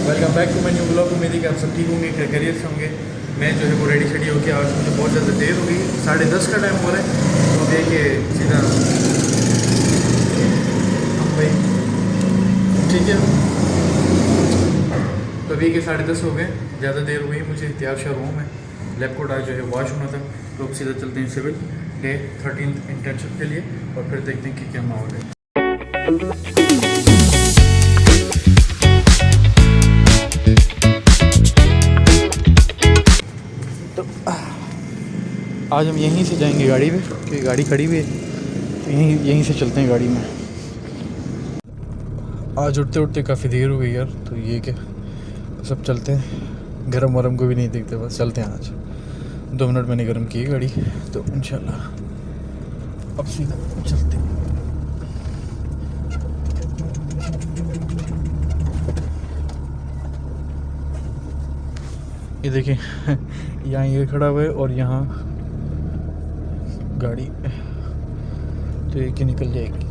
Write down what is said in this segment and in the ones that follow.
Welcome back to my new blog. उम्मीद है कि आप सब ठीक होंगे, खैरियत से होंगे। मैं जो है वो रेडी शेडी होकर आज मुझे बहुत ज़्यादा देर हो गई, 10:30 का टाइम हो रहा है। तो देखिए सीधा हम भाई ठीक है। तो अभी के 10:30 हो गए, ज़्यादा देर हो गई मुझे, तैयार शार हूँ मैं। लैब कोट आज जो है वॉश होना था, तो अब सीधा चलते हैं सिविल डे 13 इंटर्नशिप के लिए और फिर देखते हैं कि क्या माहौल है। तो आज हम यहीं से जाएंगे गाड़ी में, क्योंकि गाड़ी खड़ी हुई है, तो यहीं से चलते हैं गाड़ी में। आज उठते उठते काफ़ी देर हो गई यार, तो ये क्या सब चलते हैं। गरम वरम को भी नहीं देखते, बस चलते हैं। आज 2 मिनट मैंने गर्म की गाड़ी, तो इंशाल्लाह अब सीधा चलते हैं। ये देखिए यहाँ ये खड़ा हुआ है और यहाँ गाड़ी, तो ये निकल जाएगी।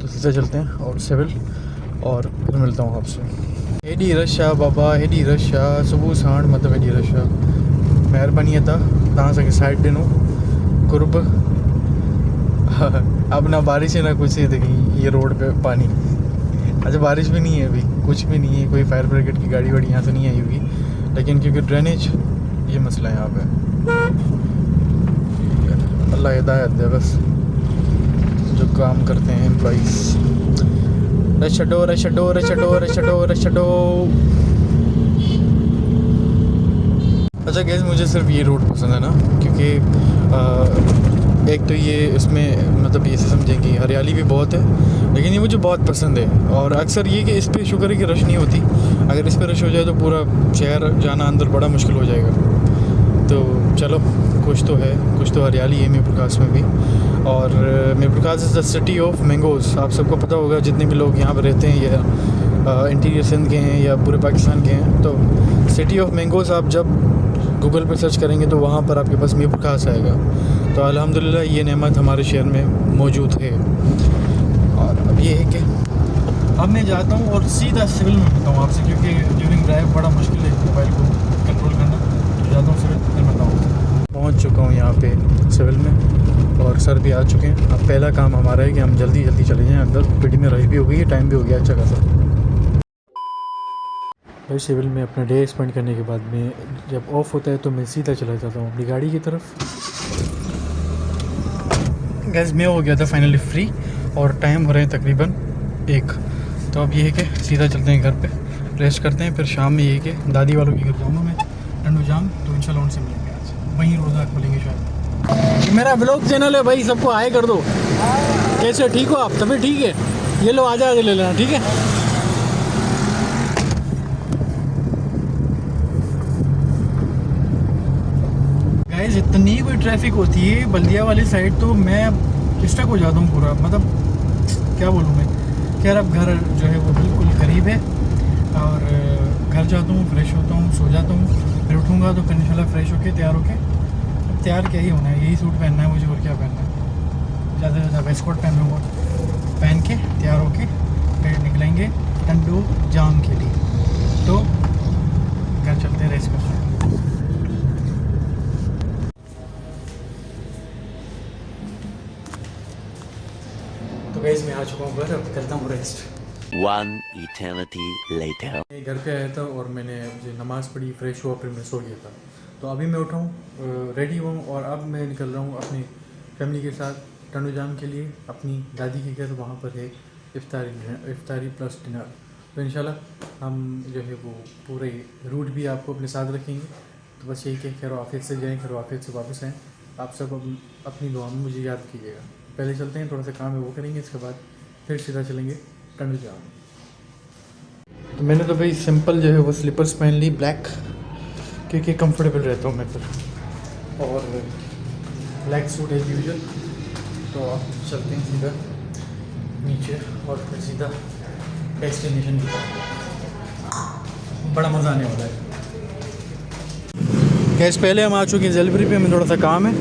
तो सीधा चलते हैं और सिविल, और फिर मिलता हूँ आपसे। हेडी रशा बाबा, हेडी रशा सुबह सांड मतलब हेडी रशा मेहरबानी था तहाँ से साइड दिन कुर्ब अब ना बारिश है ना कुछ है। देखिए ये रोड पे पानी, अच्छा बारिश भी नहीं है अभी, कुछ भी नहीं है। कोई फायर ब्रिगेड की गाड़ी वाड़ी यहाँ तो नहीं आई होगी, लेकिन क्योंकि ड्रेनेज ये मसला है यहाँ पे। अल्लाह हिदायत दे बस जो काम करते हैं एम्प्लॉइज़। रशडो रशडो रशडो रशडो रशडो। अच्छा गैस, मुझे सिर्फ ये रोड पसंद है ना, क्योंकि एक तो ये इसमें मतलब ये समझें कि हरियाली भी बहुत है, लेकिन ये मुझे बहुत पसंद है। और अक्सर ये कि इस पर शुक्र है कि रश नहीं होती। अगर इस पर रश हो जाए तो पूरा शहर जाना अंदर बड़ा मुश्किल हो जाएगा। तो चलो कुछ तो है, कुछ तो हरियाली है मीरपुर खास में भी। और मीरपुर खास is the city of mangoes. आप सबको पता होगा जितने भी लोग यहाँ पर रहते हैं या इंटीरियर सिंध के हैं या पूरे पाकिस्तान के हैं, तो सिटी ऑफ मैंगोज़ आप जब गूगल पर सर्च करेंगे तो वहाँ पर आपके पास मीरपुर खास आएगा। तो अल्हम्दुलिल्लाह ये नेमत हमारे शहर में मौजूद है। और अब ये है कि अब मैं जाता हूँ और सीधा सिविल में मिलता हूँ आपसे, क्योंकि ड्यूरिंग ड्राइव बड़ा मुश्किल है मोबाइल को कंट्रोल करना। तो जाता हूँ सिविल, फिर मिलता हूँ। पहुँच चुका हूँ यहाँ पे सिविल में, और सर भी आ चुके हैं। अब पहला काम हमारा है कि हम जल्दी जल्दी चले जाएँ अंदर। पीटी में रश भी हो गई है, टाइम भी हो गया अच्छा खासा। भाई सिविल में अपना डे स्पेंड करने के बाद में जब ऑफ होता है तो मैं सीधा चला जाता हूँ अपनी गाड़ी की तरफ। गैस मैं हो गया था फाइनली फ्री, और टाइम हो रहे हैं तकरीबन 1। तो अब ये है कि सीधा चलते हैं घर पे, रेस्ट करते हैं। फिर शाम में ये है कि दादी वालों के घर जाऊँगा मैं, टंडू जाम। तो इंशाल्लाह उनसे मिलेंगे आज, वहीं रोज़ा खोलेंगे शायद। मेरा ब्लॉग चैनल है भाई, सबको हाय कर दो। कैसे ठीक हो आप? तभी ठीक है, ये लो आजा ले लेना, ठीक है। गाइस इतनी कोई ट्रैफिक होती है बल्दिया वाली साइड, तो मैं स्टक हो जाता हूँ पूरा। मतलब क्या बोलूँ मैं। खैर अब घर जो है वो बिल्कुल करीब है, और घर जाता हूँ, फ्रेश होता हूँ, सो जाता हूँ, फिर उठूँगा तो फिर इंशाल्लाह फ्रेश होके तैयार होके। अब तैयार क्या ही होना है, यही सूट पहनना है मुझे, और क्या पहनना है। ज़्यादा से ज़्यादा वेस्ट कोट पहन लूँगा, पहन के तैयार होके फिर निकलेंगे टंडू जाम के लिए। तो घर चलते हैं, रेस्ट करते हैं। तो गाइस मैं आ चुका हूँ घर, अब करता हूँ रेस्ट। One eternity later. मैं घर पे आया था और मैंने नमाज़ पढ़ी, फ्रेश हुआ, फिर मैं सो गया था। तो अभी मैं उठा हूँ, रेडी हूँ, और अब मैं निकल रहा हूँ अपनी फैमिली के साथ टंडू जाम के लिए, अपनी दादी के घर। वहाँ पर है इफ्तारी प्लस डिनर। तो इंशाल्लाह हम जो है वो पूरे रूट भी आपको अपने साथ रखेंगे। तो बस यही कि खैर आफियत से जाएँ, खैर आफियत से वापस आएँ। आप सब अपनी दुआ में मुझे याद कीजिएगा। पहले चलते हैं, थोड़ा सा काम है वो करेंगे, इसके बाद फिर सीधा चलेंगे टंडू जाम। तो मैंने तो भाई सिंपल जो है वो स्लीपर्स पहन ली ब्लैक, क्योंकि कंफर्टेबल रहता हूँ मैं फिर, और ब्लैक सूट एज यूजुअल। तो अब चलते हैं सीधा नीचे और फिर सीधा डेस्टिनेशन की तरफ। बड़ा मज़ा आने वाला है। गैस पहले हम आ चुके हैं जलपरी पे, हमें थोड़ा सा काम है,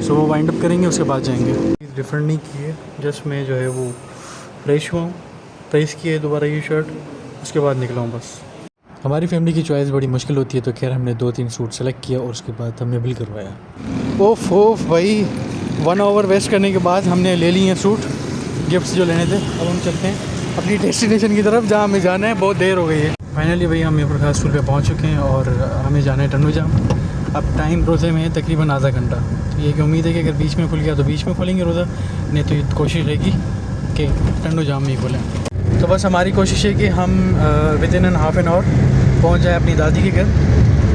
सो वो वाइंड अप करेंगे, उसके बाद जाएंगे। रिफंड नहीं किए, जस्ट मैं जो है वो फ्रेश हुआ हूँ, प्रेस किए दोबारा ये शर्ट, उसके बाद निकला हूँ बस। हमारी फैमिली की चॉइस बड़ी मुश्किल होती है, तो खैर हमने 2-3 सूट सेलेक्ट किया और उसके बाद हमने बिल करवाया। ओफ भाई 1 आवर वेस्ट करने के बाद हमने ले लिए हैं सूट, गिफ्ट्स जो लेने थे। अब हम चलते हैं अपनी डेस्टिनेशन की तरफ जहाँ हमें जाना है। बहुत देर हो गई है। फाइनली भाई हम मीरपुर खास स्कूल पे पहुँच चुके हैं और हमें जाना है टन्नू जाम। अब टाइम रोज़े में है तकरीबन आधा घंटा, तो ये कि उम्मीद है कि अगर बीच में खुल गया तो बीच में खोलेंगे रोज़ा, नहीं तो ये कोशिश रहेगी कि टन्नू जाम में ही खोलें। तो बस हमारी कोशिश है कि हम within an half an hour पहुँच जाए अपनी दादी के घर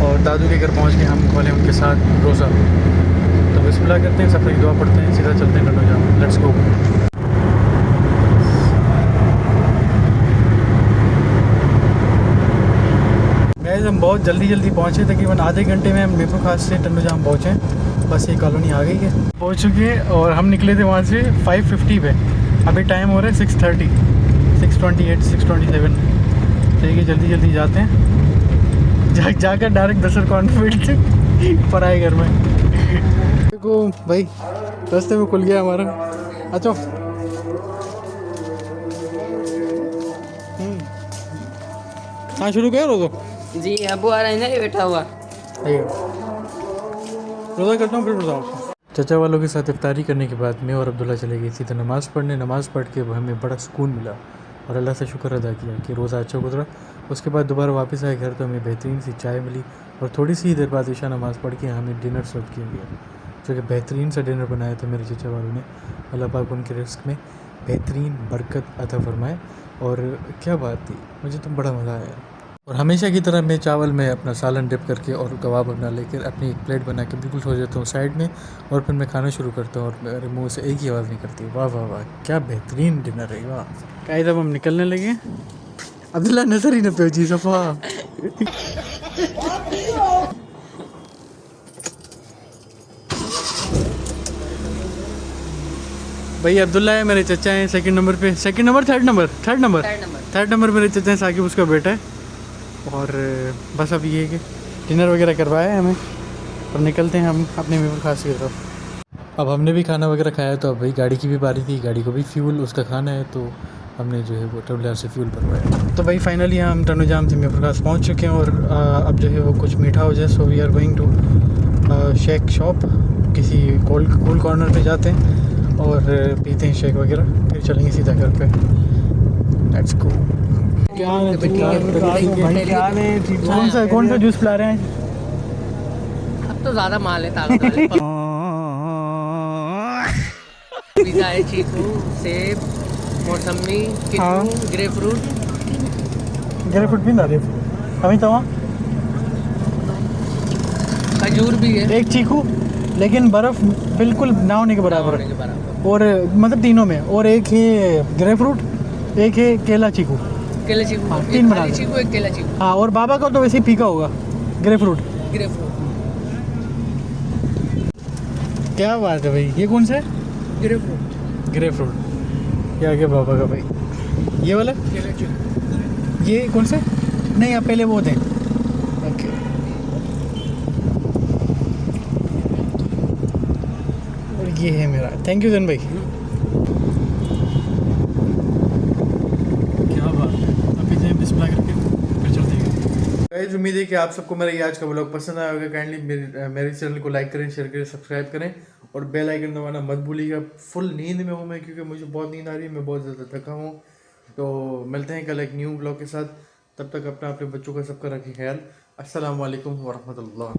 और दादू के घर पहुँच के हम खोलें उनके साथ रोज़ा। तो बिस्मिल्लाह करते हैं, सफ़र की दुआ पढ़ते हैं, सीधा चलते हैं टन्नू जाम। Let's go. गाइस हम बहुत जल्दी पहुँचे, तकरीबन आधे घंटे में हम मीरपुर खास से टन्नू जाम पहुँचे। बस ये कॉलोनी आ गई है, पहुँच चुके हैं और हम निकले थे वहाँ से 5:50 पे। अभी टाइम हो रहा है 6:30, 6:28, 6:27। तो ये जल्दी जाते हैं, जाकर डायरेक्ट दसर कॉन्वेंट पर आए घर में। देखो भाई रास्ते में खुल गया हमारा। अच्छा हाँ शुरू करो तो जी अबू आ रहे हैं ना, ये बैठा हुआ। रोज़ा करता हूँ फिर बताओ। चचा वालों के साथ इफ्तारी करने के बाद मैं और अब्दुल्ला चले गए सीधे नमाज़ पढ़ने। नमाज़ पढ़ के हमें बड़ा सुकून मिला और अल्लाह से शुक्र अदा किया कि रोज़ा अच्छा गुजरा। उसके बाद दोबारा वापस आए घर तो हमें बेहतरीन सी चाय मिली और थोड़ी सी ही देर बाद ईशा नमाज़ पढ़ के हमें डिनर सर्व किया गया, जो कि बेहतरीन सा डिनर बनाया था मेरे चचा वालों ने। अल्लाह पाक उनके रिस्क में बेहतरीन बरकत अता फरमाए। और क्या बात थी, मुझे तो बड़ा मज़ा आया। और हमेशा की तरह मैं चावल में अपना सालन डिप करके और कबाब अपना लेकर अपनी एक प्लेट बना के बिल्कुल सो जाता हूँ साइड में और फिर मैं खाना शुरू करता हूँ और मेरे मुंह से एक ही आवाज़ निकलती है, वाह वाह वाह क्या बेहतरीन डिनर है वाह। क्या जब हम निकलने लगे अब्दुल्ला नजर ही न पे जी सफ़ा। भाई अब्दुल्ला है, मेरे चचा हैं सेकंड नंबर पे, सेकंड नंबर थर्ड नंबर मेरे चचा हैं, साकिब उसका बेटा है। और बस अब ये है कि डिनर वगैरह करवाया है हमें और निकलते हैं हम अपने मीरपुर खास की तरफ। अब हमने भी खाना वगैरह खाया तो अब भाई गाड़ी की भी बारी थी, गाड़ी को भी फ्यूल उसका खाना है, तो हमने जो है वो ट्रैवलर से फ्यूल भरवाया। तो भाई फाइनली हम टन्नू जाम से मीरपुर खास पहुँच चुके हैं और अब जो है वो कुछ मीठा हो जाए, so we are going to shake shop, किसी कूल कॉर्नर पे जाते हैं और पीते हैं शेक वगैरह, फिर चलेंगे सीधा घर पे। Let's go. कौन सा जूस पिला रहे हैं? अब तो ज़्यादा माल है ताकत वाले। पिज़्ज़ा है, चीकू, सेब, मौसमी, किन्नू, ग्रेपफ्रूट भी ना अभी तो खजूर भी है, एक चीकू लेकिन बर्फ़ बिल्कुल ना होने के बराबर होने के बराबर। और मतलब तीनों में, और एक है ग्रेपफ्रूट, एक है केला चीकू। केला चीकू, हाँ, एक 3 बना खाली दो। चीकू, एक केला चीकू। हाँ और बाबा का तो वैसे ही फीका होगा ग्रेपफ्रूट। क्या बात है भाई, ये कौन सा है? ग्रेपफ्रूट। क्या क्या बाबा का भाई, ये वाला केला चीकू। ये कौन से? नहीं आप पहले वो थे। ओके और ये है मेरा, थैंक यू जन भाई। क्या बात है, अभी जाए बिस्मिल्लाह करके फिर चलते हैं। गाइस उम्मीद है कि आप सबको मेरा ये आज का व्लॉग पसंद आया होगा। काइंडली मेरे चैनल को लाइक करें, शेयर करें, सब्सक्राइब करें और बेल आइकन दबाना मत भूलिएगा। फुल नींद में हूँ मैं क्योंकि मुझे बहुत नींद आ रही है, मैं बहुत ज़्यादा थका हूँ। तो मिलते हैं कल एक न्यू ब्लॉग के साथ, तब तक अपने बच्चों का सबका रखें ख्याल। अस्सलाम वालेकुम वरहमतुल्लाह।